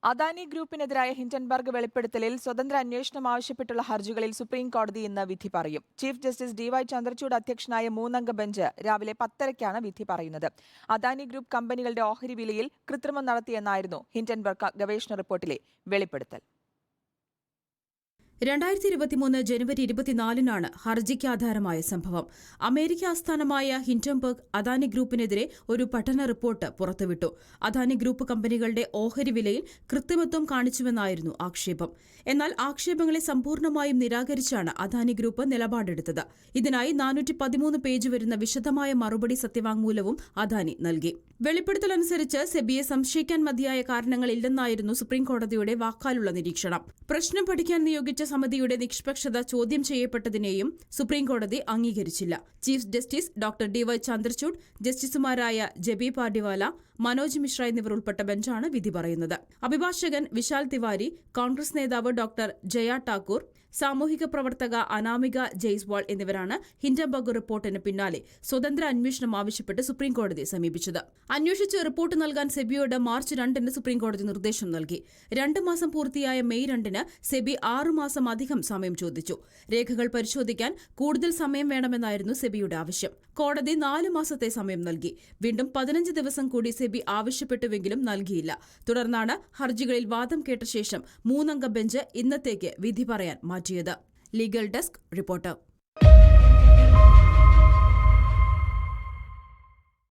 Adani ഗ്രൂപ്പിനെതിരായ Hindenburg വെളിപ്പെടുത്തലിൽ സ്വതന്ത്ര അന്വേഷണം ആവശ്യപ്പെട്ടുള്ള ഹർജികളിൽ സുപ്രീംകോടതി ഇന്ന് വിധി പറയും. ചീഫ് ജസ്റ്റിസ് DY ചന്ദ്രചൂഡ് അധ്യക്ഷനായ 3-അംഗ ബെഞ്ച് രാവിലെ 10:30-ക്കാണ് വിധി പറയുന്നത്. അദാനി ഗ്രൂപ്പ് കമ്പനികളുടെ ഓഹരി വിലയിൽ കൃത്രിമം നടത്തിയെന്നായിരുന്നു ഹിൻഡൻബർഗ് ഗവേഷണ റിപ്പോർട്ടിലെ വെളിപ്പെടുത്തൽ. 2023 ജനുവരി 24-നാണ് ഹർജിക്ക് ആധാരമായ സംഭവം. അമേരിക്ക ആസ്ഥാനമായ ഹിൻഡൻബർഗ് അദാനി ഗ്രൂപ്പിനെതിരെ ഒരു പഠന റിപ്പോർട്ട് പുറത്തുവിട്ടു. അദാനി ഗ്രൂപ്പ് കമ്പനികളുടെ ഓഹരി വിലയിൽ കൃത്രിമത്വം കാണിച്ചുവെന്നായിരുന്നു ആക്ഷേപം. എന്നാൽ ആക്ഷേപങ്ങളെ സമ്പൂർണ്ണമായും നിരാകരിച്ചാണ് അദാനി ഗ്രൂപ്പ് നിലപാടെടുത്തത്. ഇതിനായി 413 പേജ് വരുന്ന വിശദമായ മറുപടി സത്യവാങ്മൂലവും അദാനി നൽകി. വെളിപ്പെടുത്തലനുസരിച്ച് സെബിയെ സംശയിക്കാൻ മതിയായ കാരണങ്ങളില്ലെന്നായിരുന്നു സുപ്രീംകോടതിയുടെ വാക്കാലുള്ള നിരീക്ഷണം. പ്രശ്നം പഠിക്കാൻ നിയോഗിച്ച സമിതിയുടെ നിഷ്പക്ഷത ചോദ്യം ചെയ്യപ്പെട്ടതിനെയും സുപ്രീംകോടതി അംഗീകരിച്ചില്ല. ചീഫ് ജസ്റ്റിസ് DY ചന്ദ്രചൂഡ്, ജസ്റ്റിസുമാരായ ജബി പാർഡിവാല, മനോജ് മിശ്ര എന്നിവർ ഉൾപ്പെട്ട ബെഞ്ചാണ് വിധി പറയുന്നത്. അഭിഭാഷകൻ വിശാൽ തിവാരി, കോൺഗ്രസ് നേതാവ് ഡോക്ടർ ജയ ഠാക്കൂർ, സാമൂഹിക പ്രവർത്തക അനാമിക ജയ്സ്വാൾ എന്നിവരാണ് ഹിൻഡൻബർഗ് റിപ്പോർട്ടിന് പിന്നാലെ സ്വതന്ത്ര അന്വേഷണം ആവശ്യപ്പെട്ട് സുപ്രീംകോടതിയെ സമീപിച്ചത്. അന്വേഷിച്ച് റിപ്പോർട്ട് നൽകാൻ സെബിയോട് മാർച്ച് 2-ന് സുപ്രീംകോടതി നിർദ്ദേശം നൽകി. 2 മാസം പൂർത്തിയായ മെയ് 2-ന് സെബി 6 മാസം അധികം സമയം ചോദിച്ചു. രേഖകൾ പരിശോധിക്കാൻ കൂടുതൽ സമയം വേണമെന്നായിരുന്നു സെബിയുടെ ആവശ്യം. കോടതി 4 മാസത്തെ സമയം നൽകി. വീണ്ടും 15 ദിവസം കൂടി സെബി ആവശ്യപ്പെട്ടുവെങ്കിലും നൽകിയില്ല. തുടർന്നാണ് ഹർജികളിൽ വാദം കേട്ട ശേഷം 3-അംഗ ബെഞ്ച് ഇന്നത്തേക്ക് വിധി പറയാൻ മാറ്റിയത്. Legal desk reporter.